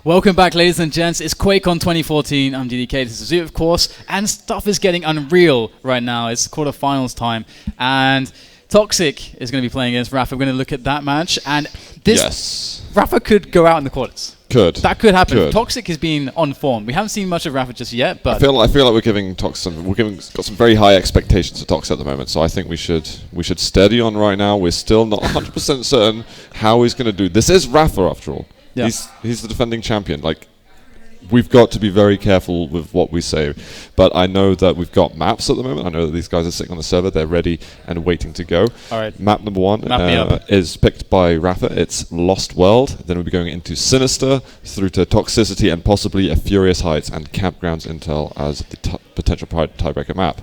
Welcome back, ladies and gents. It's QuakeCon 2014. I'm DDK. This is Zoo, of course. And stuff is getting unreal right now. It's quarterfinals time. And Toxic is going to be playing against Rapha. We're going to look at that match. And this Rapha could go out in the quarters. That could happen. Toxic has been on form. We haven't seen much of Rapha just yet, but I feel like we're giving Toxic got some very high expectations for Toxic at the moment. So I think we should steady on right now. We're still not 100% certain how he's going to do. This is Rapha after all. Yeah. He's the defending champion. Like, we've got to be very careful with what we say. But I know that we've got maps at the moment. I know that these guys are sitting on the server. They're ready and waiting to go. All right. Map number 1 is picked by Rapha. It's Lost World. Then we'll be going into Sinister, through to Toxicity, and possibly a Furious Heights and Campgrounds Intel as the potential tiebreaker map.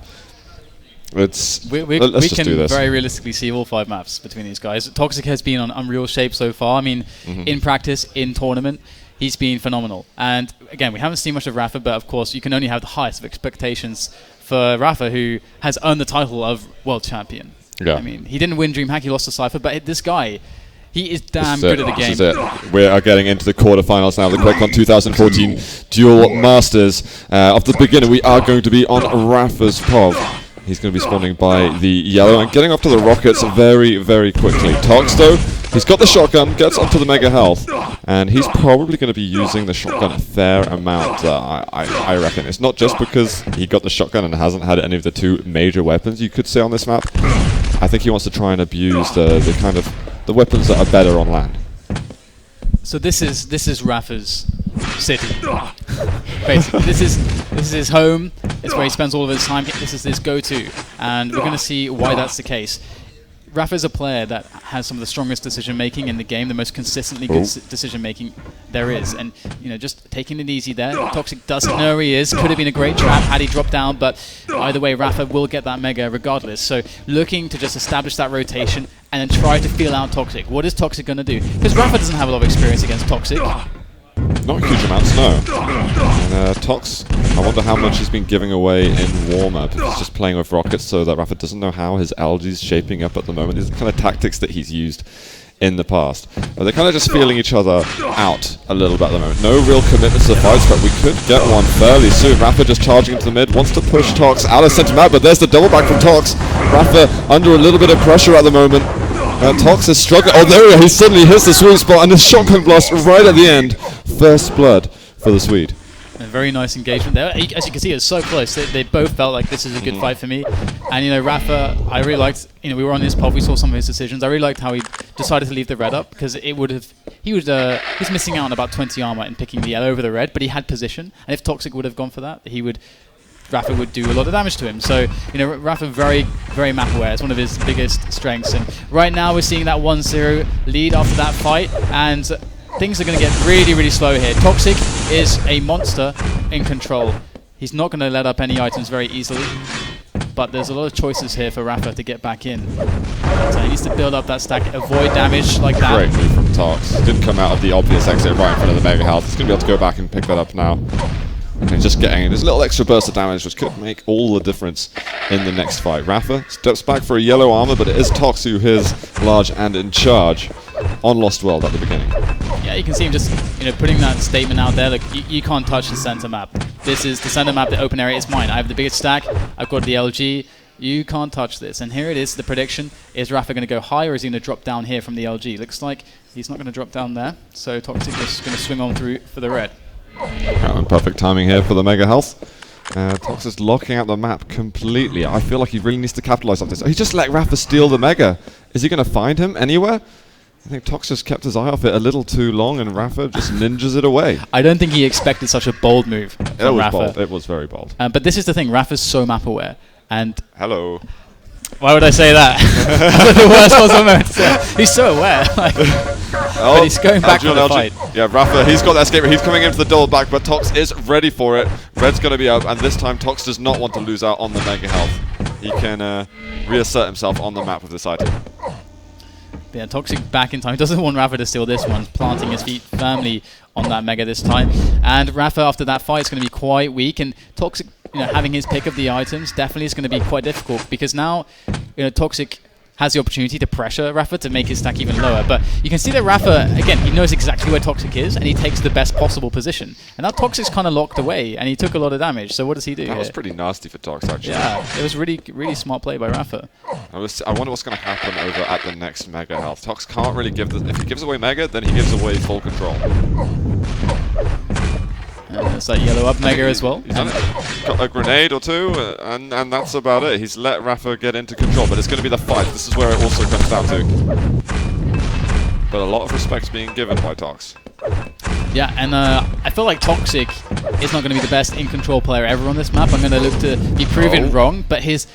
We can very realistically see all 5 maps between these guys. Toxic has been on unreal shape so far. I mean, in practice, in tournament, he's been phenomenal. And again, we haven't seen much of Rapha, but of course, you can only have the highest of expectations for Rapha, who has earned the title of world champion. Yeah. I mean, he didn't win DreamHack, he lost to Cypher, but this guy, he is damn good at the game. This is it. We are getting into the quarterfinals now. The QuakeCon 2014 Duel Masters. Off the beginning, we are going to be on Rapha's POV. He's going to be spawning by the yellow and getting off to the rockets very, very quickly. Tox, though, he's got the shotgun, gets onto the mega health, and he's probably going to be using the shotgun a fair amount, I reckon. It's not just because he got the shotgun and hasn't had any of the 2 major weapons, you could say, on this map. I think he wants to try and abuse the kind of the weapons that are better on land. So this is Rapha's city. Basically, this is his home. It's where he spends all of his time. This is his go-to, and we're going to see why that's the case. Rapha is a player that has some of the strongest decision-making in the game, the most consistently good decision-making there is. And, you know, just taking it easy there. Toxic doesn't know where he is. Could have been a great trap had he dropped down, but either way, Rapha will get that mega regardless. So looking to just establish that rotation and then try to feel out Toxic. What is Toxic going to do? Because Rapha doesn't have a lot of experience against Toxic. Not huge amounts, no. And Tox, I wonder how much he's been giving away in warm-up. He's just playing with rockets so that Rapha doesn't know how his LG's shaping up at the moment. These are the kind of tactics that he's used in the past. But they're kind of just feeling each other out a little bit at the moment. No real commitment to the fights, but we could get one fairly soon. Rapha just charging into the mid, wants to push Tox out of center map, but there's the double back from Tox. Rapha under a little bit of pressure at the moment. Tox is struggling. Oh, there we go. He suddenly hits the sweet spot, and the shotgun blast right at the end. First blood for the Swede. A very nice engagement there. As you can see, it's so close. They both felt like this is a good fight for me. And, you know, Rapha, I really liked, you know, we were on his pod, we saw some of his decisions. I really liked how he decided to leave the red up, because it would have, he's missing out on about 20 armor in picking the yellow over the red, but he had position. And if Toxic would have gone for that, Rapha would do a lot of damage to him. So, you know, Rapha very, very map aware. It's one of his biggest strengths. And right now we're seeing that 1-0 lead after that fight. And things are going to get really, really slow here. Toxic is a monster in control. He's not going to let up any items very easily. But there's a lot of choices here for Rapha to get back in. So he needs to build up that stack, avoid damage like that. Great move from Tox. Didn't come out of the obvious exit right in front of the mega health. He's going to be able to go back and pick that up now. And he's just getting this little extra burst of damage, which could make all the difference in the next fight. Rapha steps back for a yellow armor, but it is Tox who is large and in charge on Lost World at the beginning. Yeah, you can see him just, you know, putting that statement out there. Like, you can't touch the center map. This is the center map. The open area is mine. I have the biggest stack. I've got the LG. You can't touch this. And here it is. The prediction: is Rapha going to go high, or is he going to drop down here from the LG? Looks like he's not going to drop down there. So Toxic is going to swing on through for the red. Perfect timing here for the mega health. Tox is locking out the map completely. I feel like he really needs to capitalize on this. He just let Rapha steal the mega. Is he going to find him anywhere? I think Tox just kept his eye off it a little too long, and Rapha just ninjas it away. I don't think he expected such a bold move from Rapha. Bold. It was very bold. But this is the thing. Rapha's so map aware. And hello. Why would I say that? The worst possible moment to say. He's so aware. But he's going back for the fight. Yeah, Rapha, he's got that escape. He's coming in for the double back, but Tox is ready for it. Red's going to be up, and this time Tox does not want to lose out on the mega health. He can reassert himself on the map with this item. Yeah, Toxic back in time. He doesn't want Rapha to steal this one, planting his feet firmly on that Mega this time. And Rapha, after that fight, is going to be quite weak. And Toxic, having his pick of the items definitely is going to be quite difficult, because now, Toxic has the opportunity to pressure Rapha to make his stack even lower. But you can see that Rapha, again, he knows exactly where Toxic is, and he takes the best possible position. And now Toxic's kind of locked away, and he took a lot of damage. So what does he do? That was pretty nasty for Tox, actually. Yeah, it was really, really smart play by Rapha. I wonder what's going to happen over at the next Mega health. Tox can't really give if he gives away Mega, then he gives away full control. It's that yellow up Mega as well. He's got a grenade or two, and that's about it. He's let Rapha get into control, but it's going to be the fight. This is where it also comes down to. But a lot of respect's being given by Tox. Yeah, and I feel like Toxic is not going to be the best in-control player ever on this map. I'm going to look to be proven wrong, but he's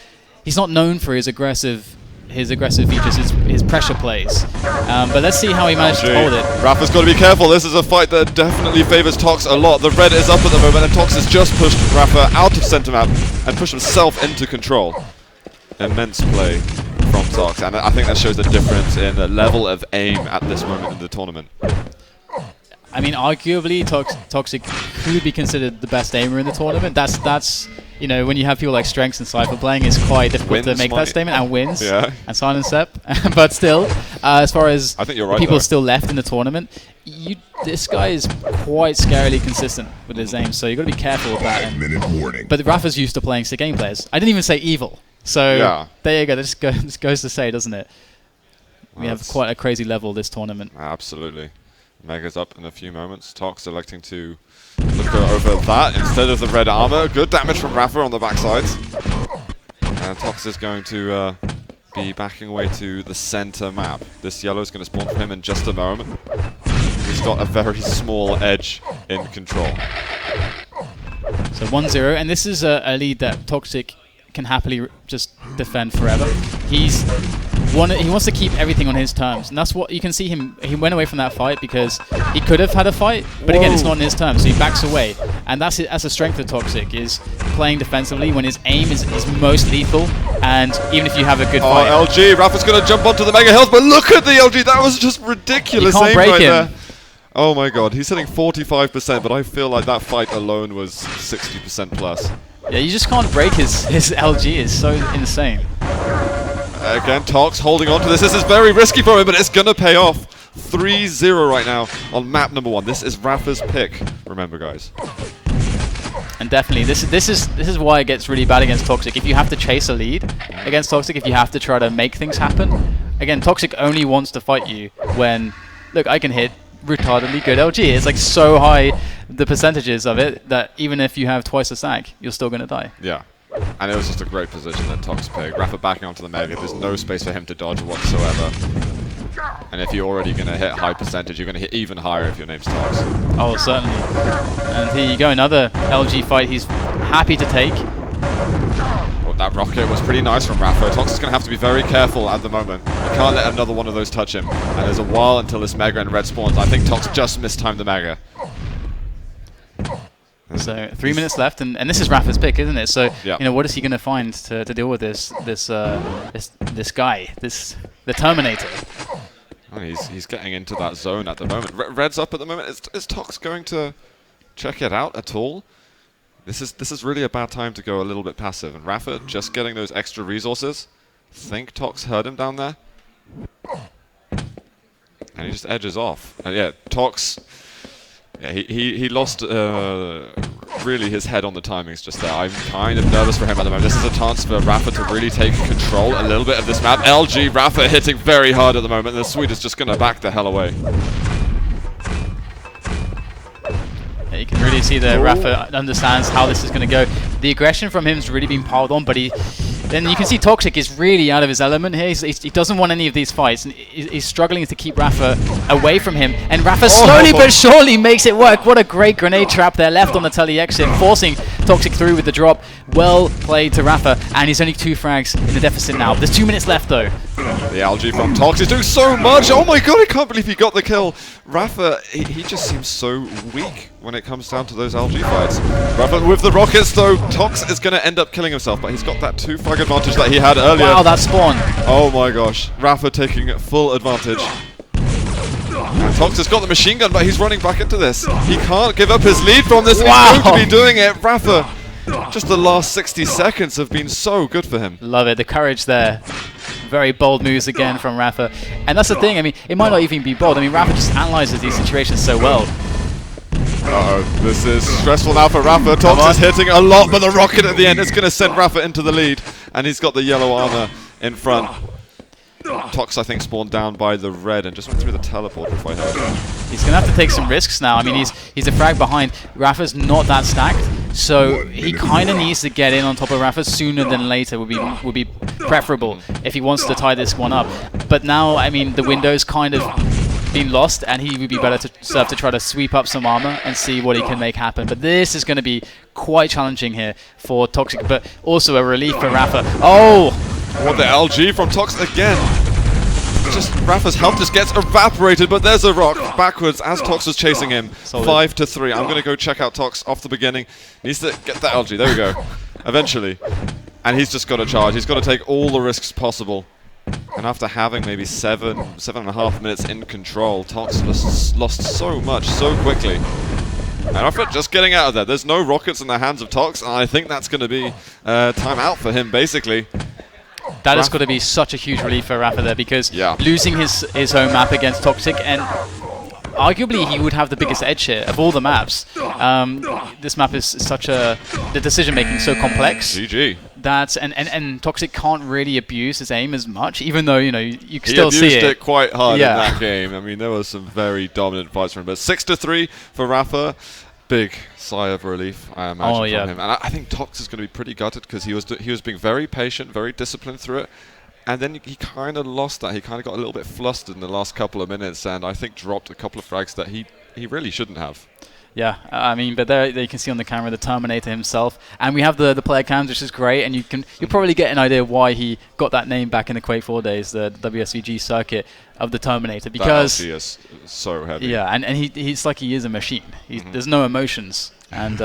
not known for his aggressive features, his pressure plays. But let's see how he managed to hold it. Rapha's got to be careful. This is a fight that definitely favors Tox a lot. The red is up at the moment, and Tox has just pushed Rapha out of center map and pushed himself into control. Immense play from Tox, and I think that shows the difference in the level of aim at this moment in the tournament. I mean, arguably, Toxic could be considered the best aimer in the tournament. That's when you have people like Strengths and Cypher playing, it's quite difficult to make that statement, and wins, and Silent Step. But still, as far as I think you're right, people still left in the tournament, this guy is quite scarily consistent with his aim, so you've got to be careful with that. But Rapha's used to playing sick game players. I didn't even say evil. So there you go. This goes to say, doesn't it? We have quite a crazy level this tournament. Absolutely. Mega's up in a few moments. Tox electing to look over that instead of the red armor. Good damage from Rapha on the backsides. And Tox is going to be backing away to the center map. This yellow is going to spawn for him in just a moment. He's got a very small edge in control. So 1-0, and this is a lead that Toxic can happily just defend forever. He wants to keep everything on his terms, and that's what you can see him. He went away from that fight because he could have had a fight, but again, it's not on his terms, so he backs away. And that's it. That's a strength of Toxic, is playing defensively when his aim is most lethal, and even if you have a good fight. Oh, LG, Rapha's going to jump onto the Mega Health, but look at the LG. That was just ridiculous aim right there. Oh my god, he's hitting 45%, but I feel like that fight alone was 60% plus. Yeah, you just can't break his LG. It's so insane. Again, Tox holding on to this. This is very risky for him, but it's going to pay off. 3-0 right now on map number 1. This is Rapha's pick, remember, guys. And definitely, this is why it gets really bad against Toxic. If you have to chase a lead against Toxic, if you have to try to make things happen, again, Toxic only wants to fight you when, look, I can hit retardedly good LG. It's like so high, the percentages of it, that even if you have twice the stack, you're still going to die. Yeah. And it was just a great position that Tox picked. Rapha backing onto the Mega. There's no space for him to dodge whatsoever. And if you're already going to hit high percentage, you're going to hit even higher if your name's Tox. Oh, certainly. And here you go, another LG fight he's happy to take. Well, that rocket was pretty nice from Rapha. Tox is going to have to be very careful at the moment. You can't let another one of those touch him. And there's a while until this Mega and red spawns. I think Tox just mistimed the Mega. So 3 minutes left, and this is Rapha's pick, isn't it? So what is he going to find to deal with this guy, the Terminator? Oh, he's getting into that zone at the moment. Red's up at the moment. Is Tox going to check it out at all? This is really a bad time to go a little bit passive. And Rapha just getting those extra resources. Think Tox heard him down there, and he just edges off. And yeah, Tox. Yeah, he lost really his head on the timings just there. I'm kind of nervous for him at the moment. This is a chance for Rapha to really take control a little bit of this map. LG, Rapha hitting very hard at the moment. The Swede is just going to back the hell away. Yeah, you can really see that Rapha understands how this is going to go. The aggression from him has really been piled on, but then you can see Toxic is really out of his element here. He doesn't want any of these fights, and he's struggling to keep Rapha away from him. And Rapha slowly but surely makes it work. What a great grenade trap there, left on the tele exit, forcing Toxic through with the drop. Well played to Rapha, and he's only 2 frags in the deficit now. There's 2 minutes left though. The algae from Tox is doing so much. Oh my god, I can't believe he got the kill. Rapha, he just seems so weak when it comes down to those algae fights. Rapha with the rockets though. Tox is going to end up killing himself, but he's got that 2-frag advantage that he had earlier. Wow, that spawn. Oh my gosh. Rapha taking full advantage. And Tox has got the machine gun, but he's running back into this. He can't give up his lead from this. Wow. He's going to be doing it. Rapha, just the last 60 seconds have been so good for him. Love it, the courage there. Very bold moves again from Rapha. And that's the thing, I mean, it might not even be bold. I mean, Rapha just analyzes these situations so well. Uh-oh, this is stressful now for Rapha. Tox is hitting a lot, but the rocket at the end is going to send Rapha into the lead. And he's got the yellow armor in front. Tox, I think, spawned down by the red and just went through the teleporter if I heard. He's going to have to take some risks now. I mean, he's a frag behind. Rapha's not that stacked, so he kind of needs to get in on top of Rapha sooner than later would be preferable if he wants to tie this one up. But now, I mean, the window's kind of been lost, and he would be better to serve to try to sweep up some armor and see what he can make happen. But this is going to be quite challenging here for Toxic, but also a relief for Rapha. Oh! What the LG from Tox again. Just Rapha's health just gets evaporated, but there's a rock backwards as Tox was chasing him. Solid. 5-3. I'm going to go check out Tox off the beginning. Needs to get that LG. There we go. Eventually. And he's just got to charge. He's got to take all the risks possible. And after having maybe 7.5 minutes in control, Tox lost so much so quickly. And Rapha just getting out of there. There's no rockets in the hands of Tox, and I think that's going to be time out for him, basically. That has got to be such a huge relief for Rapha there, because losing his home map against Toxic, and arguably he would have the biggest edge here of all the maps. This map is such the decision making so complex. GG. That and Toxic can't really abuse his aim as much, even though you can still see it. He abused it quite hard in that game. I mean, there was some very dominant fights from him, but 6-3 for Rapha. Big sigh of relief, I imagine, from him. And I think Tox is going to be pretty gutted, because he was being very patient, very disciplined through it. And then he kind of lost that. He kind of got a little bit flustered in the last couple of minutes, and I think dropped a couple of frags that he really shouldn't have. Yeah, I mean, but there you can see on the camera the Terminator himself, and we have the player cams, which is great, and you'll probably get an idea why he got that name back in the Quake 4 days, the WSVG circuit of the Terminator, because that is so heavy. Yeah, and he's like he is a machine. There's no emotions, and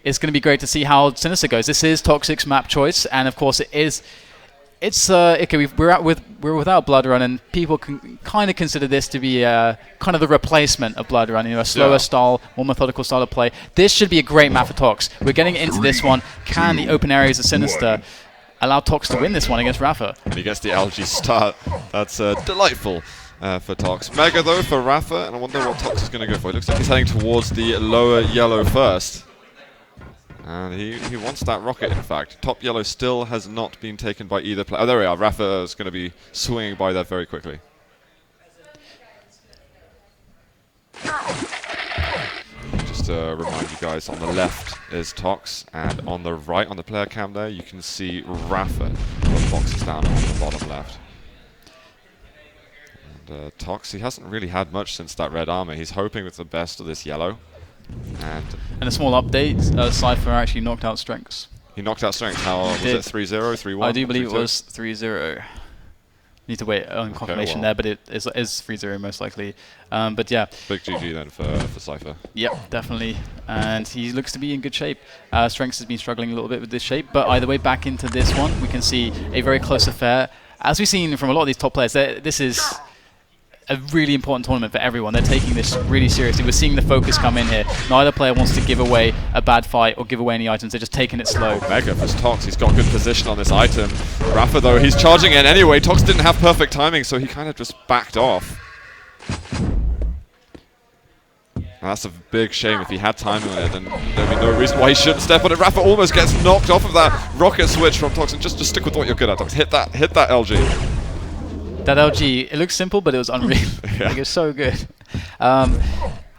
it's going to be great to see how Sinister goes. This is Toxic's map choice, and of course it is. It's okay. We're without Blood Run, and people can kind of consider this to be kind of the replacement of Blood Run. A slower style, more methodical style of play. This should be a great map for Tox. We're getting into this one. Can the open areas of Sinister allow Tox to win this one against Rapha? And he gets the LG start. That's delightful for Tox. Mega though for Rapha, and I wonder what Tox is going to go for. It looks like he's heading towards the lower yellow first. And he wants that rocket, in fact. Top yellow still has not been taken by either player. Oh, there we are. Rapha is going to be swinging by that very quickly. Just to remind you guys, on the left is Tox, and on the right, on the player cam there, you can see Rapha. The box is down on the bottom left. And Tox, he hasn't really had much since that red armor. He's hoping with the best of this yellow. And a small update, Cypher actually knocked out Strengths. He knocked out Strengths. How was it? 3-0, 3-1? I do believe it was 3-0. Need to wait on confirmation there, but it is 3-0 most likely. But yeah. Big GG then for Cypher. Yep, definitely. And he looks to be in good shape. Strengths has been struggling a little bit with this shape, but either way, back into this one, we can see a very close affair. As we've seen from a lot of these top players, this is a really important tournament for everyone. They're taking this really seriously. We're seeing the focus come in here. Neither player wants to give away a bad fight or give away any items. They're just taking it slow. Mega for Tox. He's got good position on this item. Rapha, though, he's charging in anyway. Tox didn't have perfect timing, so he kind of just backed off. And that's a big shame. If he had timing on it, then there'd be no reason why he shouldn't step on it. Rapha almost gets knocked off of that rocket switch from Tox. And just stick with what you're good at, Tox. Hit that LG. That LG, it looks simple, but it was unreal. Like, it was so good.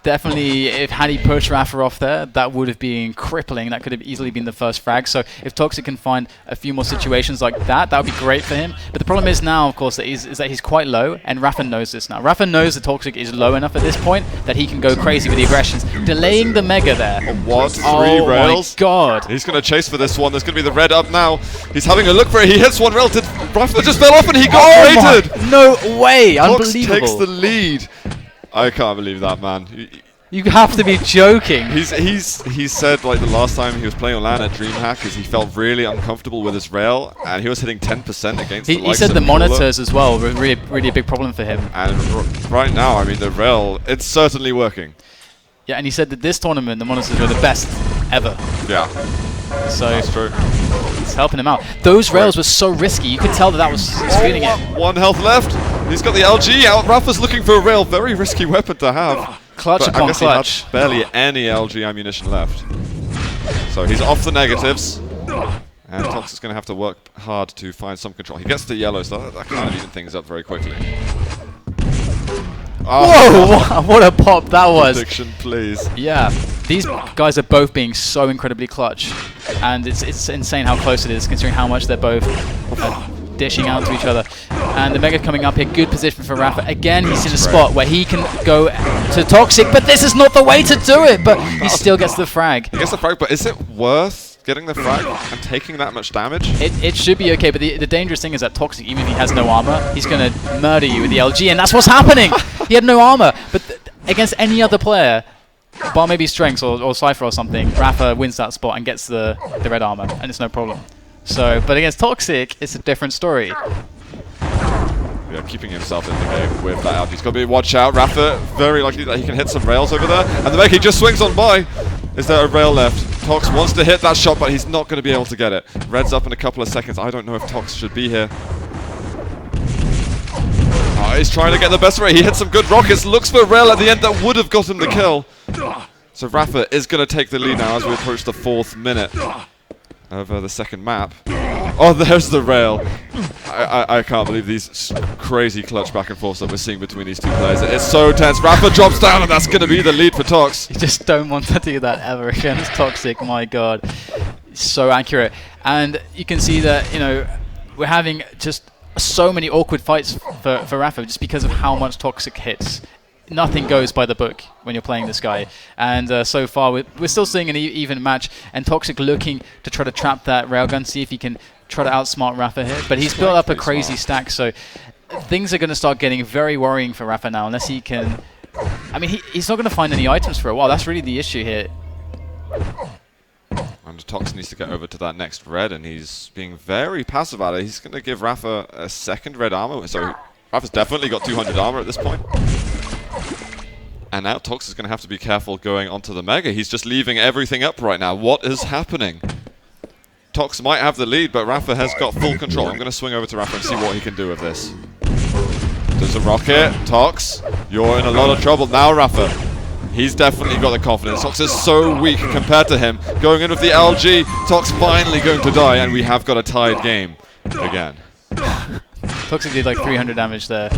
definitely, had he pushed Rapha off there, that would have been crippling. That could have easily been the first frag. So if Toxic can find a few more situations like that, that would be great for him. But the problem is now, of course, that he's quite low, and Rapha knows this now. Rapha knows that Toxic is low enough at this point that he can go crazy with the aggressions, delaying the Mega there. What? 3 Oh rails? my god. He's going to chase for this one. There's going to be the red up now. He's having a look for it. He hits one rail. Did Rapha just fell off and he got rated? No way. Tox Unbelievable. takes the lead. I can't believe that, man. You have to be joking. He said like the last time he was playing on LAN at DreamHack is he felt really uncomfortable with his rail, and he was hitting 10% against the likes He said of the Cooler. monitors as well were really a big problem for him. And right now, I mean, the rail, it's certainly working. Yeah, and he said that this tournament, the monitors were the best ever. Yeah, so that's true. It's helping him out. Those rails were so risky. You could tell that was feeling it. 1 health left. He's got the LG out. Rapha's looking for a rail. Very risky weapon to have. Clutch but upon I guess clutch. He had barely any LG ammunition left. So he's off the negatives. And Tox is going to have to work hard to find some control. He gets the yellow, so that kind of even things up very quickly. Whoa, what a pop that was. Prediction, please. Yeah, these guys are both being so incredibly clutch. And it's insane how close it is, considering how much they're both dishing out to each other. And the Mega coming up here, good position for Rapha. Again, he's in a spot where he can go to Toxic, but this is not the way to do it. But he still gets the frag. He gets the frag, but is it worth getting the frag and taking that much damage? It should be okay, but the dangerous thing is that Toxic, even if he has no armor, he's going to murder you with the LG, and that's what's happening! He had no armor, but against any other player, bar maybe Strengths or Cypher or something, Rapha wins that spot and gets the red armor, and it's no problem. So, but against Toxic, it's a different story. Yeah, keeping himself in the game with that out. He's got to be watch out. Rapha, very likely that he can hit some rails over there. And the Mega just swings on by. Is there a rail left? Tox wants to hit that shot, but he's not going to be able to get it. Red's up in a couple of seconds. I don't know if Tox should be here. Oh, he's trying to get the best rate. He hit some good rockets. Looks for a rail at the end that would have got him the kill. So Rapha is going to take the lead now as we approach the 4th minute of the second map. Oh, there's the rail. I can't believe these crazy clutch back and forths that we're seeing between these two players. It's so tense. Rapha drops down, and that's going to be the lead for Tox. You just don't want to do that ever against Toxic. My God, it's so accurate. And you can see that we're having just so many awkward fights for Rapha just because of how much Toxic hits. Nothing goes by the book when you're playing this guy, and so far we're still seeing an even match, and Toxic looking to try to trap that railgun, see if he can try to outsmart Rapha here, but he's built up a crazy stack, so things are going to start getting very worrying for Rapha now, unless he can... I mean, he's not going to find any items for a while. That's really the issue here. And Tox needs to get over to that next red, and he's being very passive at it. He's going to give Rapha a second red armor, so Rapha's definitely got 200 armor at this point. And now Tox is going to have to be careful going onto the Mega. He's just leaving everything up right now. What is happening? Tox might have the lead, but Rapha has got full control. I'm going to swing over to Rapha and see what he can do with this. Does a rocket. Tox, you're in a lot of trouble now, Rapha. He's definitely got the confidence. Tox is so weak compared to him. Going in with the LG, Tox finally going to die, and we have got a tied game again. Toxic did like 300 damage there.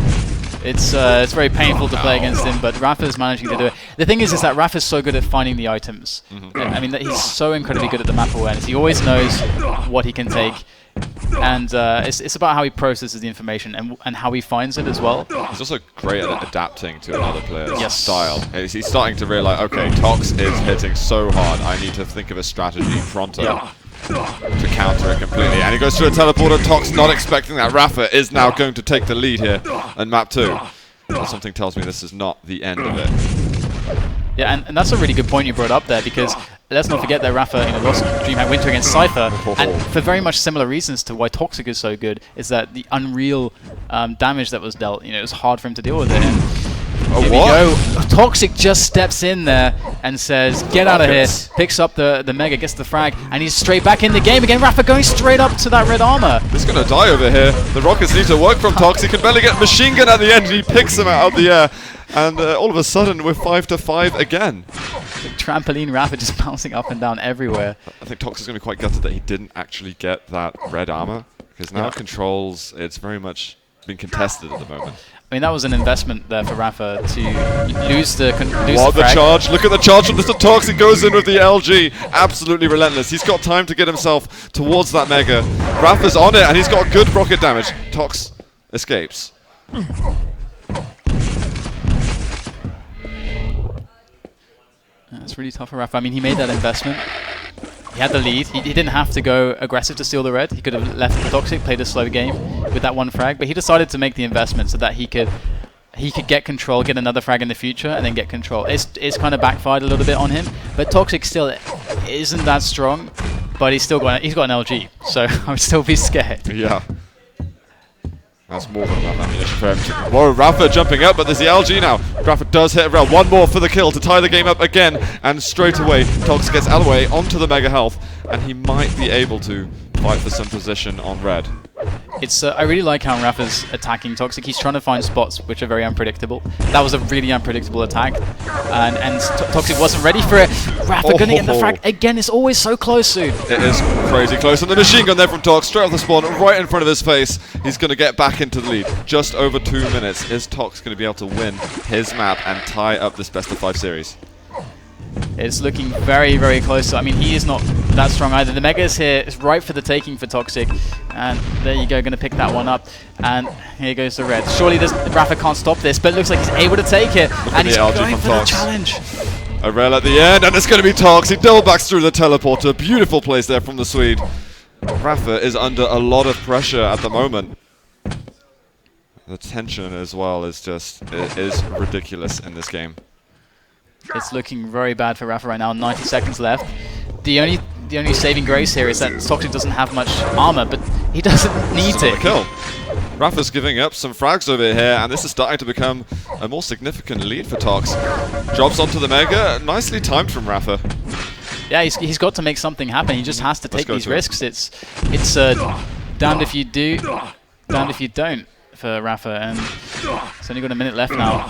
It's very painful to play against him, but Rapha's managing to do it. The thing is that Rapha's so good at finding the items. I mean, he's so incredibly good at the map awareness. He always knows what he can take, and it's about how he processes the information and how he finds it as well. He's also great at adapting to another player's style. He's starting to realize, okay, Tox is hitting so hard, I need to think of a strategy pronto. To counter it completely, and he goes through a teleporter. Tox not expecting that. Rapha is now going to take the lead here in map 2. But something tells me this is not the end of it. Yeah, and that's a really good point you brought up there, because let's not forget that Rapha lost DreamHack Winter against Cypher, and for very much similar reasons to why Toxic is so good, is that the unreal damage that was dealt. It was hard for him to deal with it. And here we go. Toxic just steps in there and says, get out of here, picks up the Mega, gets the frag, and he's straight back in the game again. Rapha going straight up to that red armor. He's going to die over here. The rockets need to work from Tox. He can barely get machine gun at the end. He picks him out of the air. And all of a sudden, we're 5-5 again. Trampoline Rapha just bouncing up and down everywhere. I think Tox is going to be quite gutted that he didn't actually get that red armor. Because now controls, it's very much being contested at the moment. I mean, that was an investment there for Rapha to lose the What the frag. charge! Look at the charge from Mr. Tox. He goes in with the LG. Absolutely relentless. He's got time to get himself towards that Mega. Rapha's on it, and he's got good rocket damage. Tox escapes. That's really tough for Rapha. I mean, he made that investment. He had the lead. He didn't have to go aggressive to steal the red. He could have left the Toxic, played a slow game with that one frag, but he decided to make the investment so that he could get control, get another frag in the future, and then get control. It's kind of backfired a little bit on him, but Toxic still isn't that strong, but he's got an LG, so I would still be scared. Yeah. That's more than enough ammunition for him. Whoa, Rapha jumping up, but there's the LG now. Rapha does hit around. One more for the kill to tie the game up again. And straight away, Tox gets Alaway onto the Mega Health. And he might be able to fight for some position on red. I really like how Rapha's attacking Toxic. He's trying to find spots which are very unpredictable. That was a really unpredictable attack. And Toxic wasn't ready for it. Rapha gonna get the frag. Again, it's always so close soon. It is crazy close. And the machine gun there from Tox, straight off the spawn, right in front of his face. He's going to get back into the lead. Just over 2 minutes. Is Tox going to be able to win his map and tie up this best of 5 series? It's looking very, very close. I mean, he is not that strong either. The Mega is here. It's right for the taking for Toxic. And there you go, going to pick that one up. And here goes the red. Surely Rapha can't stop this, but it looks like he's able to take it. And he's going for the challenge. A rail at the end, and it's going to be Tox. He double backs through the teleporter. Beautiful place there from the Swede. Rapha is under a lot of pressure at the moment. The tension as well is it is ridiculous in this game. It's looking very bad for Rapha right now. 90 seconds left. The only saving grace here is that Toxic doesn't have much armor, but he doesn't need it. Kill. Rapha's giving up some frags over here, and this is starting to become a more significant lead for Tox. Drops onto the Mega. Nicely timed from Rapha. Yeah, he's got to make something happen. He just has to take these risks. It's damned if you do, damned if you don't for Rapha, and it's only got a minute left now.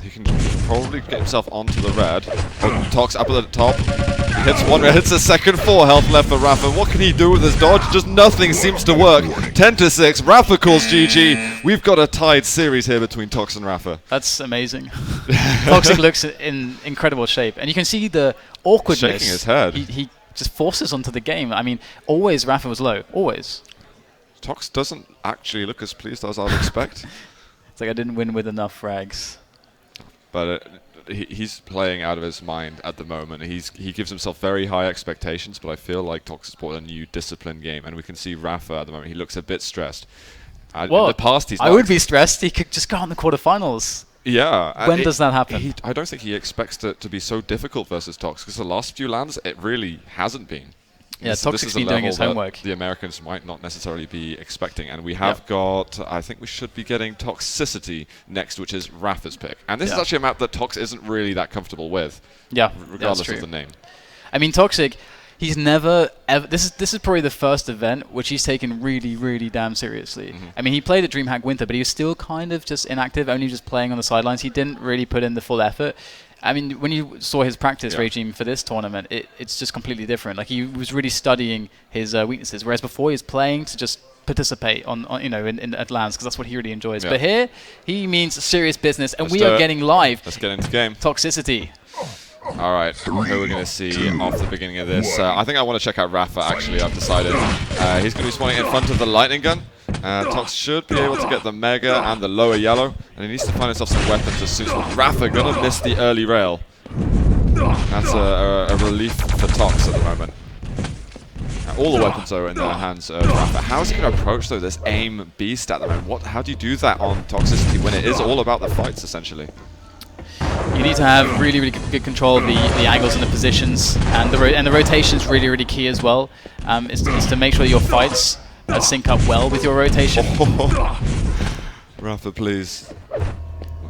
He can probably get himself onto the red. Oh, Tox up at the top. He hits one red, hits a second. 4 health left for Rapha. What can he do with his dodge? Just nothing seems to work. 10-6. Rapha calls GG. We've got a tied series here between Tox and Rapha. That's amazing. Toxic looks in incredible shape, and you can see the awkwardness. Shaking his head. He just forces onto the game. I mean, always Rapha was low. Always. Tox doesn't actually look as pleased as I would expect. It's like I didn't win with enough frags. But he's playing out of his mind at the moment. He gives himself very high expectations, but I feel like Tox has brought a new disciplined game, and we can see Rapha at the moment. He looks a bit stressed. Well, in the past, he's not. I would be stressed. He could just go on the quarterfinals. Yeah. When does that happen? I don't think he expects it to be so difficult versus Tox, because the last few lands, it really hasn't been. Yeah, Toxic's been doing his homework. The Americans might not necessarily be expecting, and we have got, I think we should be getting Toxicity next, which is Rapha's pick. And this is actually a map that Tox isn't really that comfortable with. Yeah, regardless of the name. I mean, Toxic, he's never ever. This is probably the first event which he's taken really, really damn seriously. I mean, he played at DreamHack Winter, but he was still kind of just inactive, only just playing on the sidelines. He didn't really put in the full effort. I mean, when you saw his practice regime for this tournament, it's just completely different. Like, he was really studying his weaknesses, whereas before he was playing to just participate on at lands, because that's what he really enjoys. But here, he means serious business, and we are getting live. Let's get into game. Toxicity. All right, who are we going to see off the beginning of this? I think I want to check out Rapha, actually, I've decided. He's going to be spawning in front of the lightning gun. Tox should be able to get the Mega and the lower yellow, and he needs to find himself some weapons as soon as possible. Rapha going to miss the early rail. That's a relief for Tox at the moment. All the weapons are in the hands of Rapha. How is he going to approach, though, this aim beast at the moment? How do you do that on Toxicity when it is all about the fights, essentially? You need to have really, really good control of the angles and the positions, and the rotation is really, really key as well. Is to make sure your fights sync up well with your rotation. Rapha, please.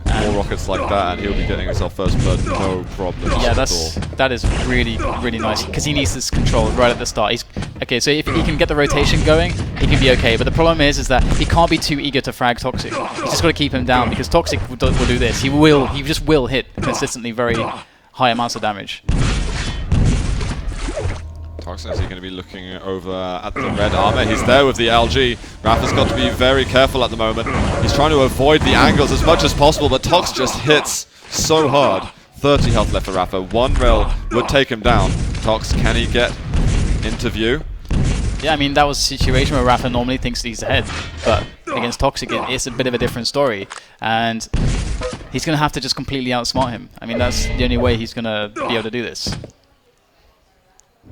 More rockets like that, and he'll be getting himself first blood, no problem. Yeah, that is really, really nice, because he needs this control right at the start. Okay, so if he can get the rotation going, he can be okay. But the problem is that he can't be too eager to frag Toxic. He's just got to keep him down, because Toxic will do this. He just will hit consistently very high amounts of damage. Toxin, is he going to be looking over at the red armor? He's there with the LG. Rapha's got to be very careful at the moment. He's trying to avoid the angles as much as possible, but Tox just hits so hard. 30 health left for Rapha. One rail would take him down. Tox, can he get into view? Yeah, I mean, that was a situation where Rapha normally thinks he's ahead, but against Toxic, it's a bit of a different story, and he's going to have to just completely outsmart him. I mean, that's the only way he's going to be able to do this.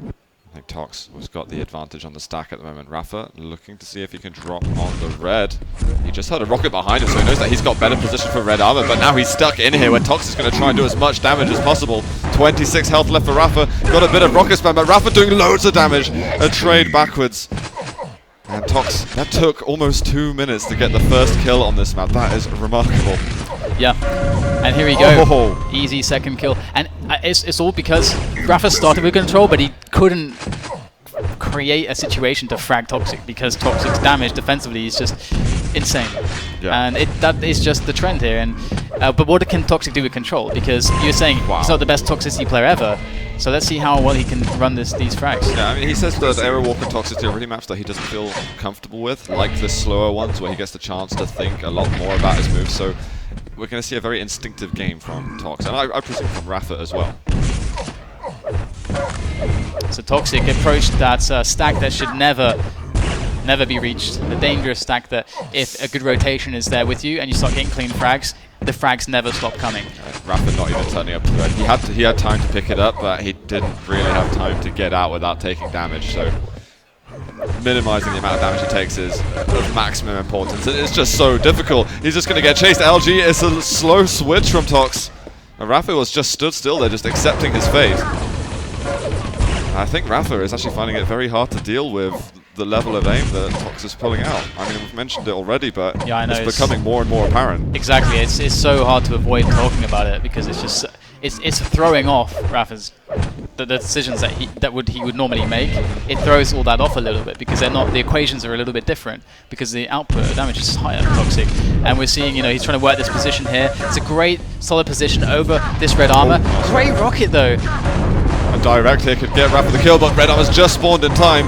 I think Tox has got the advantage on the stack at the moment. Rapha looking to see if he can drop on the red. He just had a rocket behind him, so he knows that he's got better position for red armor, but now he's stuck in here where Tox is going to try and do as much damage as possible. 26 health left for Rapha. Got a bit of rocket spam, but Rapha doing loads of damage. A trade backwards. And Tox, that took almost 2 minutes to get the first kill on this map. That is remarkable. Yeah, and here we go. Oh. Easy second kill. And it's all because Rapha started with control, but he couldn't create a situation to frag Toxic because Toxic's damage defensively is just insane. Yeah. And that is just the trend here. And but what can Toxic do with control? Because you're saying he's not the best toxicity player ever. So let's see how well he can run these frags. Yeah, I mean, he says that Aero Walk and Toxicity are really maps that he doesn't feel comfortable with, like the slower ones where he gets the chance to think a lot more about his moves. So we're going to see a very instinctive game from Tox, and I presume from Rapha as well. So Toxic approached that stack that should never be reached. The dangerous stack that if a good rotation is there with you and you start getting clean frags, the frags never stop coming. Rapha not even turning up to the red. He had time to pick it up, but he didn't really have time to get out without taking damage. So minimizing the amount of damage he takes is of maximum importance. It's just so difficult. He's just going to get chased. LG is a slow switch from Tox. And Rapha was just stood still there, just accepting his fate. I think Rapha is actually finding it very hard to deal with the level of aim that Tox is pulling out. I mean, we've mentioned it already, but yeah, I know, it's becoming more and more apparent. Exactly, it's so hard to avoid talking about it because it's just it's throwing off Rapha's the decisions that he would normally make. It throws all that off a little bit because the equations are a little bit different because the output of damage is higher for Toxic, and we're seeing he's trying to work this position here. It's a great solid position over this red armor. Great rocket though. A direct hit could get Rapha the kill, but red armor's just spawned in time.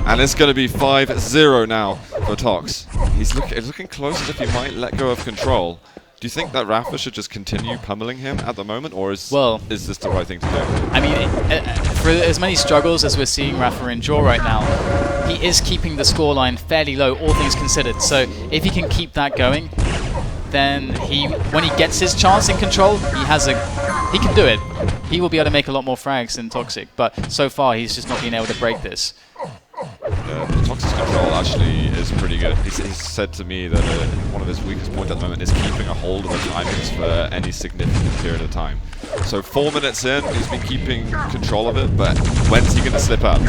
And it's going to be 5-0 now for Tox. He's looking close as if he might let go of control. Do you think that Rapha should just continue pummeling him at the moment, or is this the right thing to do? I mean, for as many struggles as we're seeing Rapha endure right now, he is keeping the scoreline fairly low, all things considered. So if he can keep that going, then when he gets his chance in control, he can do it. He will be able to make a lot more frags than Toxic, but so far he's just not been able to break this. Toxic's control actually is pretty good. He's said to me that one of his weakest points at the moment is keeping a hold of the timings for any significant period of time. So 4 minutes in, he's been keeping control of it, but when's he going to slip up?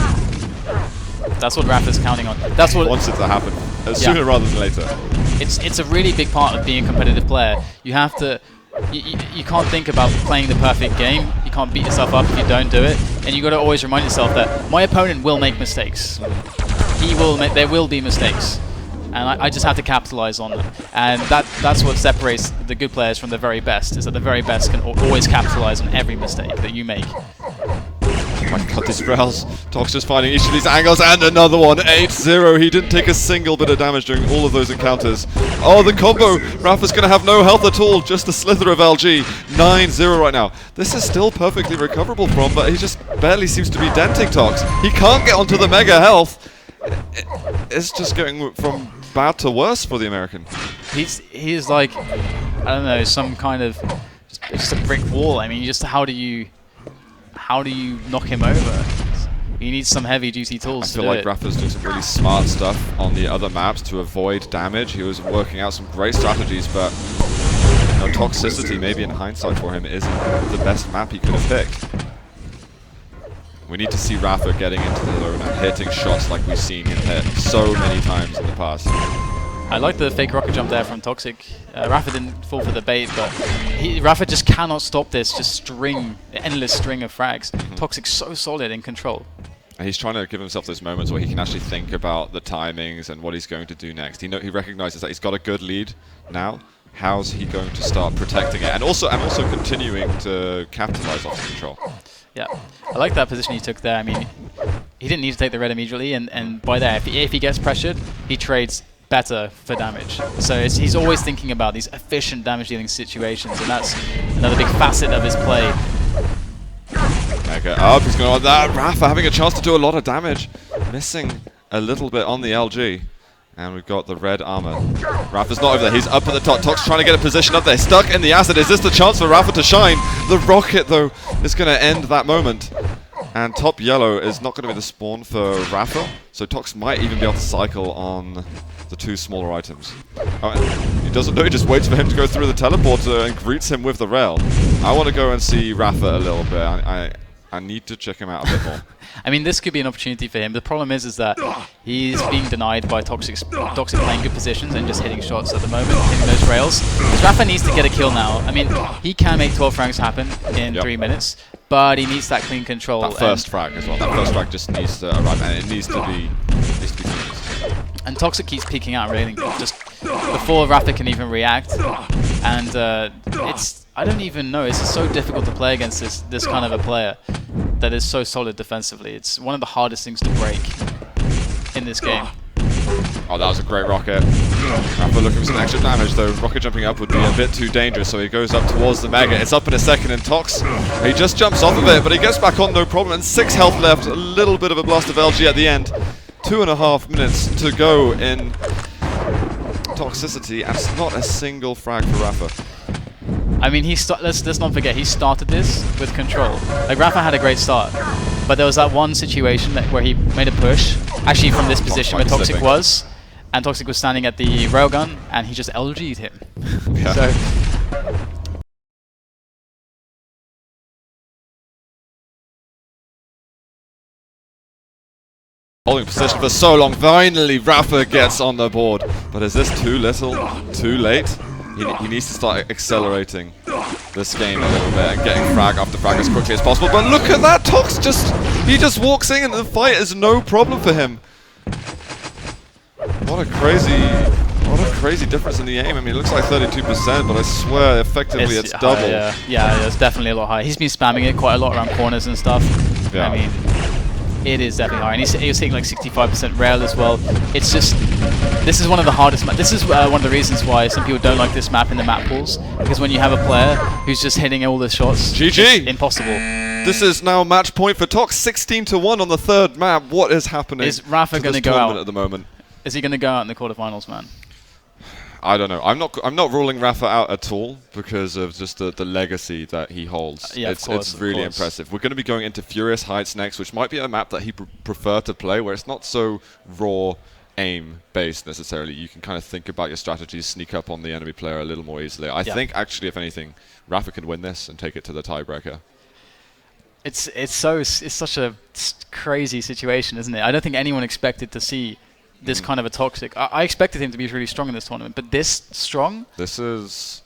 That's what Rapha's counting on. That's what wants it to happen sooner rather than later. It's a really big part of being a competitive player. You have to. You can't think about playing the perfect game. You can't beat yourself up if you don't do it, and you got to always remind yourself that my opponent will make mistakes. There will be mistakes, and I just have to capitalize on them. And that's what separates the good players from the very best. Is that the very best can always capitalize on every mistake that you make. Oh my god, these rails. Tox just finding each of these angles, and another one. 8-0. He didn't take a single bit of damage during all of those encounters. Oh, the combo. Rapha's going to have no health at all. Just a slither of LG. 9-0 right now. This is still perfectly recoverable from, but he just barely seems to be denting Tox. He can't get onto the mega health. It's just going from bad to worse for the American. He's like, I don't know, some kind of just a brick wall. I mean, just how do you knock him over? He needs some heavy-duty tools to do it. I feel like Rapha's doing some really smart stuff on the other maps to avoid damage. He was working out some great strategies, but toxicity, maybe in hindsight for him, isn't the best map he could have picked. We need to see Rapha getting into the zone and hitting shots like we've seen him hit so many times in the past. I like the fake rocket jump there from Toxic. Rapha didn't fall for the bait, but Rapha just cannot stop this endless string of frags. Toxic's so solid in control. And he's trying to give himself those moments where he can actually think about the timings and what he's going to do next. He recognizes that he's got a good lead now. How's he going to start protecting it, and also continuing to capitalize off the control? Yeah, I like that position he took there. I mean, he didn't need to take the red immediately, and by there, if he gets pressured, he trades better for damage. So he's always thinking about these efficient damage dealing situations, and that's another big facet of his play. Okay, up, he's going on that. Rapha having a chance to do a lot of damage. Missing a little bit on the LG. And we've got the red armor. Rapha's not over there. He's up at the top. Tox trying to get a position up there. Stuck in the acid. Is this the chance for Rapha to shine? The rocket, though, is going to end that moment. And top yellow is not going to be the spawn for Rapha. So Tox might even be able to cycle on the 2 smaller items. He doesn't know. He just waits for him to go through the teleporter and greets him with the rail. I want to go and see Rapha a little bit. I need to check him out a bit more. I mean, this could be an opportunity for him. The problem is that he's being denied by Toxic playing good positions and just hitting shots at the moment, hitting those rails. Because Rapha needs to get a kill now. I mean, he can make 12 frags happen in 3 minutes, but he needs that clean control. That first frag as well. That first frag just needs to arrive, and it needs to be finished. And Toxic keeps peeking out railing just before Rapha can even react. And I don't even know. It's so difficult to play against this kind of a player that is so solid defensively. It's one of the hardest things to break in this game. Oh, that was a great rocket. Rapha looking for some extra damage, though. Rocket jumping up would be a bit too dangerous, so he goes up towards the Mega. It's up in a second, and Tox, he just jumps off of it, but he gets back on, no problem. And 6 health left. A little bit of a blast of LG at the end. 2.5 minutes to go in toxicity, and it's not a single frag for Rapha. I mean, let's not forget, he started this with control. Like, Rapha had a great start, but there was that one situation where he made a push, actually from this position where Toxic was, and Toxic was standing at the railgun, and he just LG'd him. Yeah. So, holding position for so long, finally Rapha gets on the board. But is this too little, too late? He needs to start accelerating this game a little bit and getting frag after frag as quickly as possible. But look at that! Tox he just walks in and the fight is no problem for him. What a crazy difference in the aim. I mean, it looks like 32%, but I swear effectively it's double. Yeah, it's definitely a lot higher. He's been spamming it quite a lot around corners and stuff. Yeah. I mean, it is definitely high, and he was hitting like 65% rail as well. It's just, this is one of the hardest maps. This is one of the reasons why some people don't like this map in the map pools, because when you have a player who's just hitting all the shots, GG! it's impossible. This is now match point for Tox, 16-1 on the 3rd map. What is happening? Is Rapha going to go out at the moment? Is he going to go out in the quarterfinals, man? I don't know. I'm not ruling Rapha out at all because of just the legacy that he holds. Yeah, it's really impressive. We're going to be going into Furious Heights next, which might be a map that he prefer to play, where it's not so raw aim based necessarily. You can kind of think about your strategies, sneak up on the enemy player a little more easily. I think actually, if anything, Rapha can win this and take it to the tiebreaker. It's such a crazy situation, isn't it? I don't think anyone expected to see this kind of a Toxic. I expected him to be really strong in this tournament, but this strong? This is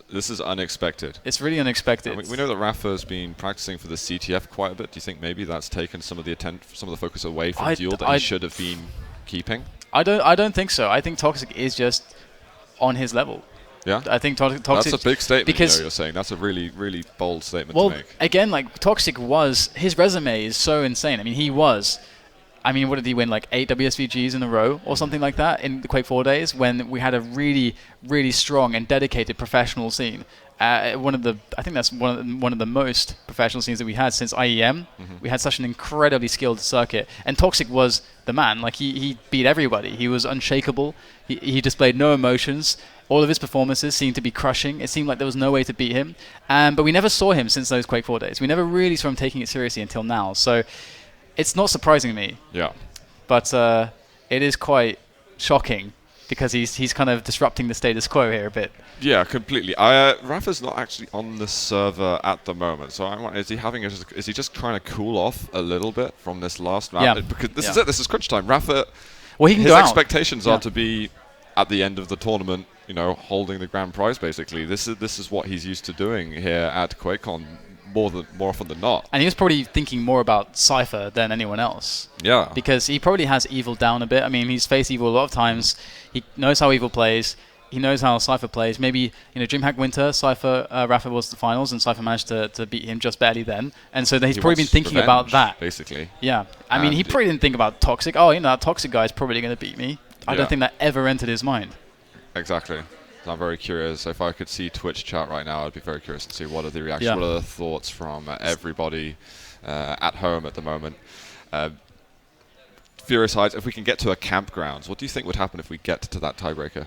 unexpected. It's really unexpected. We know that Rapha's been practicing for the CTF quite a bit. Do you think maybe that's taken some of the focus away from Duel that he should have been keeping? I don't think so. I think Toxic is just on his level. Yeah, I think Toxic. That's a big statement. Because you're saying that's a really, really bold statement to make. Well, again, like Toxic his resume is so insane. I mean, what did he win? Like 8 WSVGs in a row or something like that in the Quake 4 days when we had a really, really strong and dedicated professional scene. I think that's one of the most professional scenes that we had since IEM. We had such an incredibly skilled circuit, and Toxic was the man. Like he beat everybody. He was unshakable. He displayed no emotions. All of his performances seemed to be crushing. It seemed like there was no way to beat him. But we never saw him since those Quake 4 days. We never really saw him taking it seriously until now. So it's not surprising me. Yeah. But it is quite shocking because he's kind of disrupting the status quo here a bit. Yeah, completely. Rapha's not actually on the server at the moment, so is he just trying to cool off a little bit from this last map? Yeah. Because this is it. This is crunch time. Rapha. Well, he can his go out. expectations are to be at the end of the tournament, holding the grand prize. Basically, this is what he's used to doing here at QuakeCon. More often than not. And he was probably thinking more about Cypher than anyone else. Yeah. Because he probably has Evil down a bit. I mean, he's faced Evil a lot of times. He knows how Evil plays. he knows how Cypher plays. Maybe, DreamHack Winter, Cypher, Rapha was the finals, and Cypher managed to beat him just barely then. And so he's probably been thinking about that. Basically. Yeah. I mean, he probably didn't think about Toxic. Oh, that Toxic guy is probably going to beat me. I don't think that ever entered his mind. Exactly. So I'm very curious. If I could see Twitch chat right now, I'd be very curious to see what are the reactions, what are the thoughts from everybody at home at the moment. Furious Heights, if we can get to a campgrounds, what do you think would happen if we get to that tiebreaker?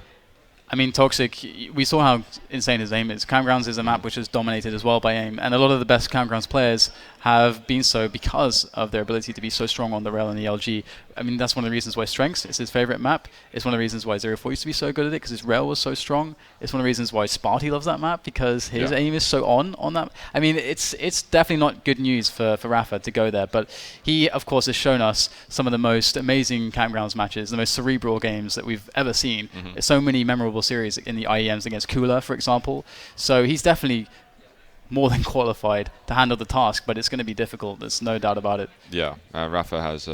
I mean, Toxic, we saw how insane his aim is. Campgrounds is a map which is dominated as well by aim, and a lot of the best Campgrounds players have been so because of their ability to be so strong on the rail and the LG. I mean, that's one of the reasons why Strengths is his favorite map. It's one of the reasons why 04 used to be so good at it, because his rail was so strong. It's one of the reasons why Sparty loves that map, because his aim is so on that. I mean, it's definitely not good news for Rapha to go there, but he, of course, has shown us some of the most amazing Campgrounds matches, the most cerebral games that we've ever seen. There's so many memorable series in the IEMs against Kula, for example. So he's definitely more than qualified to handle the task, but it's going to be difficult. There's no doubt about it. Yeah, Rapha has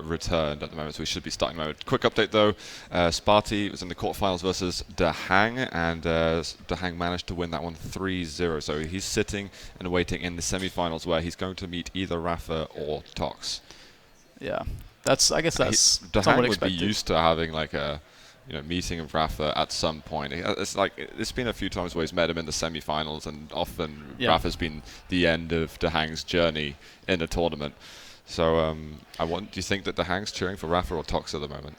returned at the moment, so we should be starting the moment. Quick update though, Sparty was in the quarterfinals versus Dahang, and Dahang managed to win that one 3-0. So he's sitting and waiting in the semi-finals where he's going to meet either Rapha or Tox. Yeah, I guess that's Dahang somewhat would expected. be used to having like a meeting of Rapha at some point. It's been a few times where he's met him in the semi-finals, and often Rapha's been the end of Dahang's journey in a tournament. So do you think that Dahang's cheering for Rapha or Tox at the moment?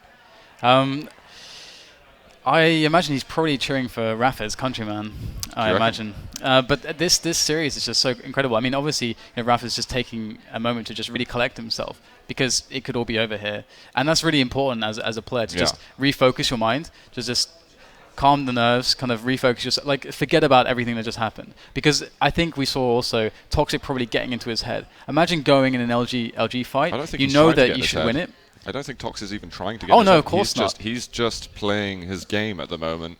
I imagine he's probably cheering for Rapha as countryman. I imagine. But this series is just so incredible. I mean, obviously, Rapha's just taking a moment to just really collect himself, because it could all be over here. And that's really important as a player, to just refocus your mind, to just calm the nerves, kind of refocus yourself, like forget about everything that just happened. Because I think we saw also Toxic probably getting into his head. Imagine going in an LG fight, you know that you should win it. I don't think Tox is even trying to get Oh no, of course not. He's just playing his game at the moment,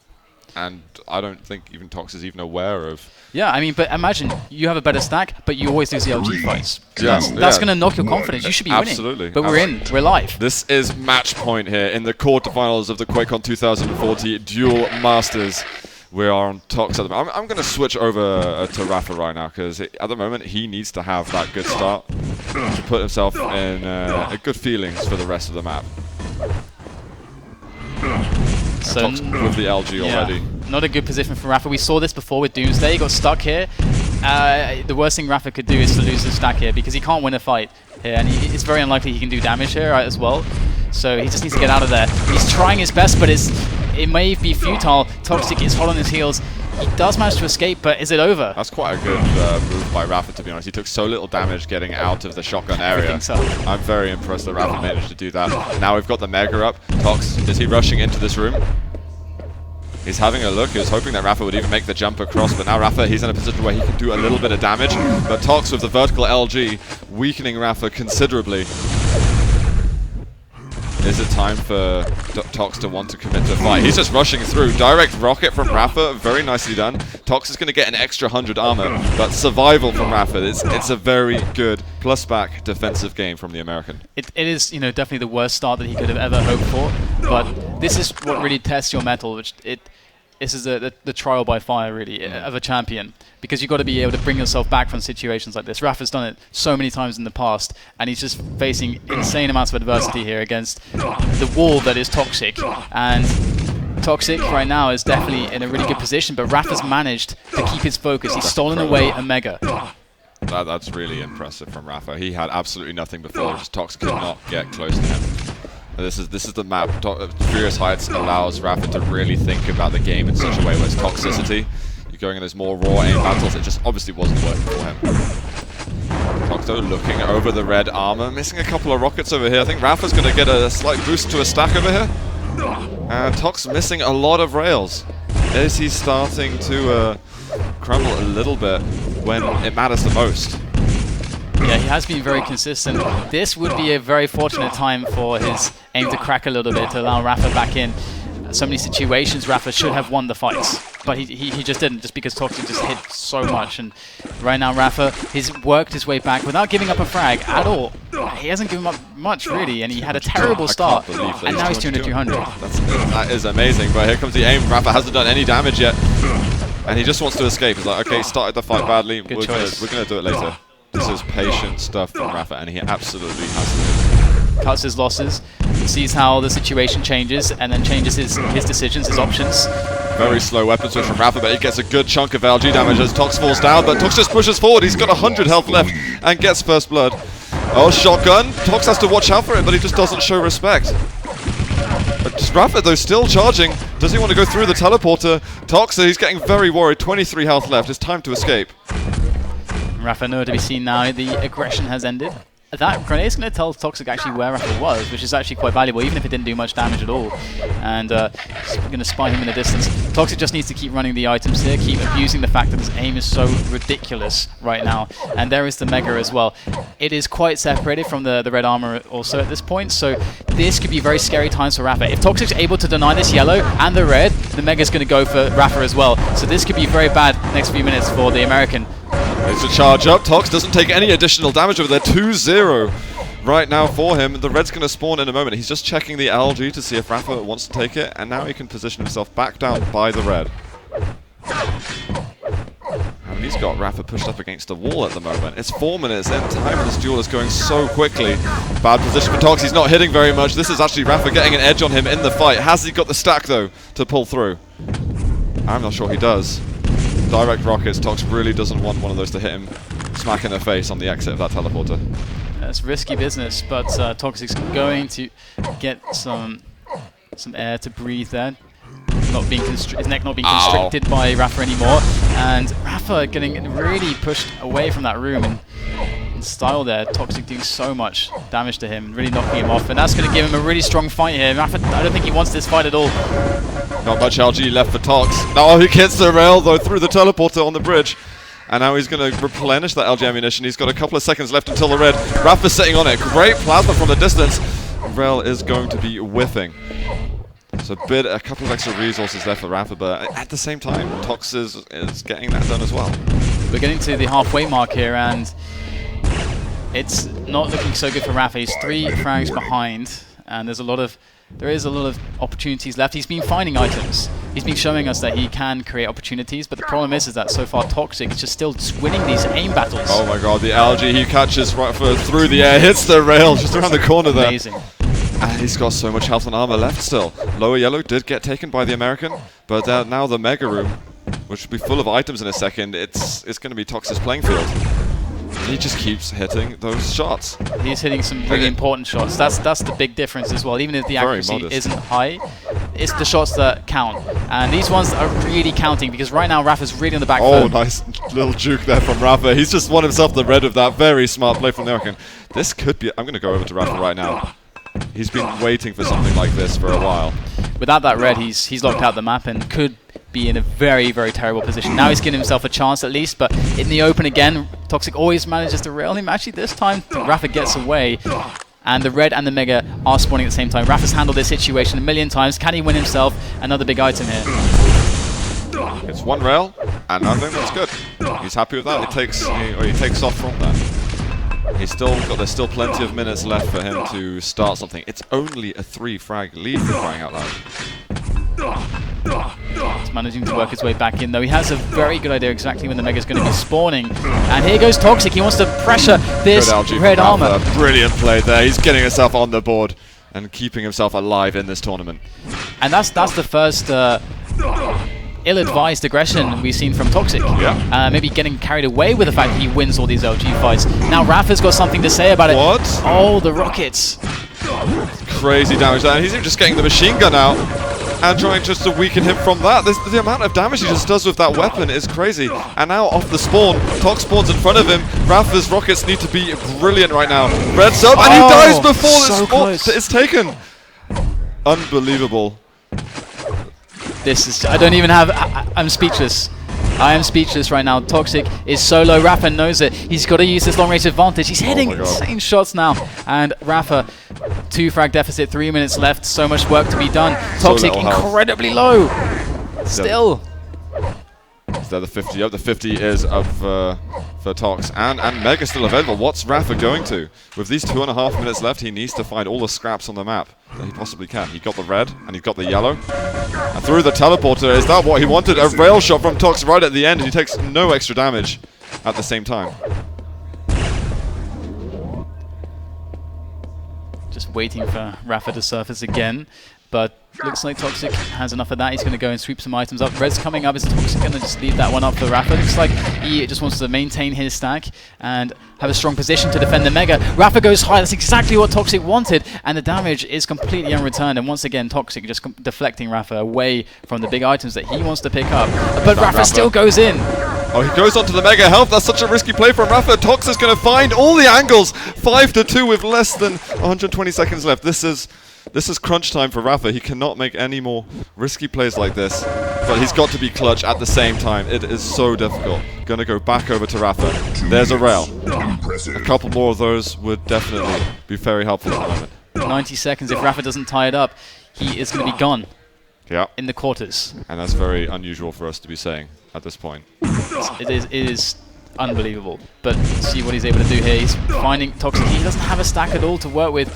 and I don't think even Tox is even aware of... Yeah, I mean, but imagine you have a better stack, but you always lose the LG fights. Yeah, that's going to knock your confidence. You should be winning. Absolutely. But we're live. This is match point here in the quarterfinals of the QuakeCon 2040 Duel Masters. We are on Tox at the moment. I'm going to switch over to Rapha right now, because at the moment he needs to have that good start to put himself in good feelings for the rest of the map. So Tox with the LG already. Not a good position for Rapha. We saw this before with Doomsday. He got stuck here. The worst thing Rapha could do is to lose the stack here, because he can't win a fight here, and it's very unlikely he can do damage here as well. So he just needs to get out of there. He's trying his best, but it may be futile. Toxic is hot on his heels. He does manage to escape, but is it over? That's quite a good move by Rapha, to be honest. He took so little damage getting out of the shotgun area. I think so. I'm very impressed that Rapha managed to do that. Now we've got the Mega up. Tox, is he rushing into this room? He's having a look. He was hoping that Rapha would even make the jump across, but now Rapha, he's in a position where he can do a little bit of damage. But Tox with the vertical LG, weakening Rapha considerably. Is it time for Tox to want to commit to a fight? He's just rushing through. Direct rocket from Rapha, very nicely done. Tox is going to get an extra 100 armor, but survival from Rapha, it's a very good plus-back defensive game from the American. It is, definitely the worst start that he could have ever hoped for, but this is what really tests your mettle, this is the trial by fire, really, of a champion. Because you've got to be able to bring yourself back from situations like this. Rapha's done it so many times in the past, and he's just facing insane amounts of adversity here against the wall that is Toxic. And Toxic right now is definitely in a really good position, but Rapha's managed to keep his focus. He's stolen away a Mega. That's really impressive from Rapha. He had absolutely nothing before, just Tox could not get close to him. This is the map. Furious Heights allows Rapha to really think about the game in such a way where it's toxicity. You're going in those more raw aim battles. It just obviously wasn't working for him. Tox though looking over the red armor, missing a couple of rockets over here. I think Rapha's going to get a slight boost to a stack over here. And Tox missing a lot of rails. Is he starting to crumble a little bit when it matters the most? Yeah, he has been very consistent. This would be a very fortunate time for his aim to crack a little bit, to allow Rapha back in. so many situations, Rapha should have won the fights. But he just didn't, just because Toxic just hit so much. And right now, Rapha, he's worked his way back without giving up a frag at all. He hasn't given up much, really, and he had a terrible start. And now he's 200-200. That is amazing, but here comes the aim. Rapha hasn't done any damage yet. And he just wants to escape. He's like, okay, started the fight badly. We're gonna do it later. This is patient stuff from Rapha, and he absolutely has to. Cuts his losses, sees how the situation changes, and then changes his decisions, his options. Very slow weapon switch from Rapha, but he gets a good chunk of LG damage as Tox falls down, but Tox just pushes forward. He's got 100 health left and gets first blood. Oh, shotgun. Tox has to watch out for it, but he just doesn't show respect. But Rapha, though, still charging. Does he want to go through the teleporter? Tox, he's getting very worried. 23 health left. It's time to escape. Rapha nowhere to be seen now. The aggression has ended. That grenade is going to tell Toxic actually where Rapha was, which is actually quite valuable, even if it didn't do much damage at all. And going to spy him in the distance. Toxic just needs to keep running the items here, keep abusing the fact that his aim is so ridiculous right now. And there is the Mega as well. It is quite separated from the red armor also at this point, so this could be very scary times for Rapha. If Toxic's able to deny this yellow and the red, the Mega's going to go for Rapha as well. So this could be very bad next few minutes for the American. It's a charge up. Tox doesn't take any additional damage over there. 2-0 right now for him. The red's going to spawn in a moment. He's just checking the LG to see if Rapha wants to take it, and now he can position himself back down by the red. And he's got Rapha pushed up against the wall at the moment. It's 4 minutes in. Time of this duel is going so quickly. Bad position for Tox. He's not hitting very much. This is actually Rapha getting an edge on him in the fight. Has he got the stack, though, to pull through? I'm not sure he does. Direct rockets. Tox really doesn't want one of those to hit him smack in the face on the exit of that teleporter. That's risky business, but Toxic's going to get some air to breathe there. Not being his neck not being constricted by Rapha anymore, and Rapha getting really pushed away from that room in style there. Toxic doing so much damage to him, really knocking him off, and that's going to give him a really strong fight here. Rapha, I don't think he wants this fight at all. Not much LG left for Tox. Oh, he gets the rail though through the teleporter on the bridge. And now he's going to replenish that LG ammunition. He's got a couple of seconds left until the red. Rapha's sitting on it. Great plasma from the distance. Rail is going to be whiffing. So a couple of extra resources there for Rapha, but at the same time, Tox is getting that done as well. We're getting to the halfway mark here, and it's not looking so good for Rapha. He's 3 frags behind, and there is a lot of opportunities left. He's been finding items. He's been showing us that he can create opportunities, but the problem is that so far Toxic is just still winning these aim battles. Oh my god, the LG, he catches Rapha through the air, hits the rail just around the corner there. Amazing. And he's got so much health and armor left still. Lower yellow did get taken by the American, but now the Mega Room, which will be full of items in a second, it's going to be Toxic's playing field. He just keeps hitting those shots. He's hitting some really important shots. That's the big difference as well. Even if the accuracy isn't high, it's the shots that count. And these ones are really counting, because right now Rapha's really on the back foot. Oh, nice little juke there from Rapha. He's just won himself the red of that. Very smart play from the American. This could be... I'm going to go over to Rapha right now. He's been waiting for something like this for a while. Without that red, he's locked out the map and could be in a very, very terrible position. Now he's giving himself a chance at least, but in the open again, Toxic always manages to rail him. Actually, this time, Rapha gets away, and the red and the Mega are spawning at the same time. Rapha's handled this situation a million times. Can he win himself another big item here? It's one rail, and I think that's good. He's happy with that. He takes off from that. There's still plenty of minutes left for him to start something. It's only a 3 frag lead for crying out loud. He's managing to work his way back in, though. He has a very good idea exactly when the Mega's going to be spawning. And here goes Toxic. He wants to pressure this red armor. Brilliant play there. He's getting himself on the board and keeping himself alive in this tournament. And that's the first ill-advised aggression we've seen from Toxic. Yeah. Maybe getting carried away with the fact that he wins all these LG fights. Now Rapha's got something to say about it. What? Oh, the rockets. Crazy damage there. And he's even just getting the machine gun out and trying just to weaken him from that. The amount of damage he just does with that weapon is crazy. And now off the spawn, Tox spawns in front of him. Rapha's rockets need to be brilliant right now. Red's up, and he dies before the spawn is taken. Unbelievable. This is... I don't even have... I'm speechless. I am speechless right now. Toxic is so low. Rapha knows it. He's got to use this long-range advantage. He's hitting insane shots now. And Rapha, 2 frag deficit, 3 minutes left. So much work to be done. Toxic incredibly low. Still. Is there the 50 up? The 50 is up for Tox. And Mega still available. What's Rapha going to? With these 2.5 minutes left, he needs to find all the scraps on the map that he possibly can. He got the red, and he got the yellow. And through the teleporter, is that what he wanted? A rail shot from Tox right at the end, and he takes no extra damage at the same time. Just waiting for Rapha to surface again. But looks like Toxic has enough of that. He's going to go and sweep some items up. Red's coming up. Is Toxic going to just leave that one up for Rapha? Looks like he just wants to maintain his stack and have a strong position to defend the Mega. Rapha goes high. That's exactly what Toxic wanted. And the damage is completely unreturned. And once again, Toxic just deflecting Rapha away from the big items that he wants to pick up. But Rapha still goes in. Oh, he goes onto the Mega Health. That's such a risky play from Rapha. Tox is going to find all the angles. 5-2 with less than 120 seconds left. This is crunch time for Rapha. He cannot make any more risky plays like this. But he's got to be clutch at the same time. It is so difficult. Gonna go back over to Rapha. There's a rail. A couple more of those would definitely be very helpful at the moment. 90 seconds. If Rapha doesn't tie it up, he is going to be gone. Yeah. In the quarters. And that's very unusual for us to be saying at this point. It is unbelievable. But see what he's able to do here. He's finding Toxic. He doesn't have a stack at all to work with.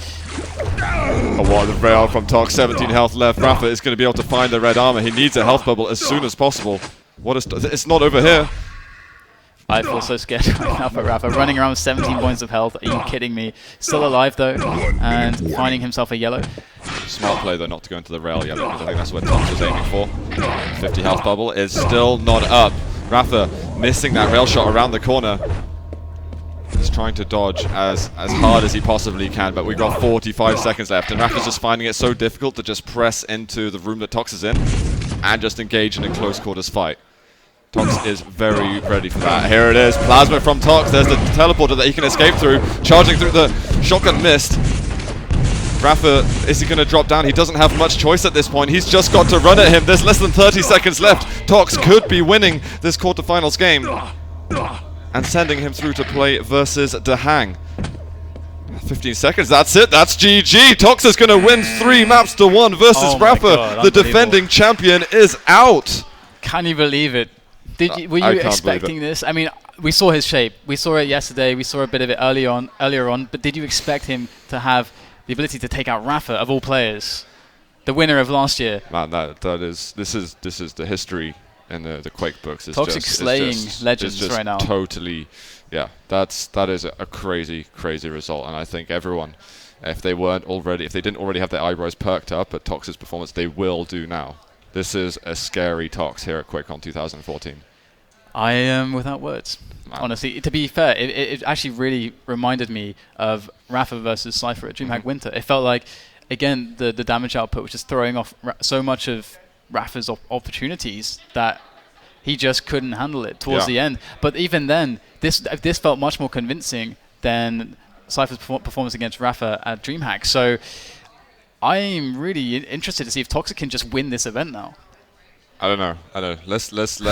Oh, what a rail from Tox. 17 health left. Rapha is going to be able to find the red armor. He needs a health bubble as soon as possible. What is? It's not over here. I feel so scared right now for Rapha. Running around with 17 points of health. Are you kidding me? Still alive though, and finding himself a yellow. Smart play though not to go into the rail yellow, because I think that's what Tox was aiming for. 50 health bubble is still not up. Rapha missing that rail shot around the corner. He's trying to dodge as hard as he possibly can, but we've got 45 seconds left, and Rapha's just finding it so difficult to just press into the room that Tox is in and just engage in a close quarters fight. Tox is very ready for that. Here it is, Plasma from Tox. There's the teleporter that he can escape through, charging through the shotgun mist. Rapha, is he going to drop down? He doesn't have much choice at this point. He's just got to run at him. There's less than 30 seconds left. Tox could be winning this quarterfinals game and sending him through to play versus Dehang. 15 seconds, that's it, that's GG. Tox is going to win 3 maps to 1 versus Rapha. The defending champion is out. Can you believe it? Were you expecting this? I mean, we saw his shape. We saw it yesterday. We saw a bit of it earlier on. But did you expect him to have the ability to take out Rapha of all players, the winner of last year? Man, this is the history in the Quake books. It's Toxic slaying legends right now. Totally, yeah. That is a crazy result, and I think everyone, if they didn't already have their eyebrows perked up at Tox's performance, they will do now. This is a scary Tox here at QuakeCon 2014. I am without words. Man. Honestly, to be fair, it actually really reminded me of Rapha versus Cypher at DreamHack Winter. It felt like, again, the damage output was just throwing off so much of Rapha's opportunities that he just couldn't handle it towards the end. But even then, this felt much more convincing than Cypher's performance against Rapha at DreamHack. So I'm really interested to see if Toxic can just win this event now. I don't know. Let's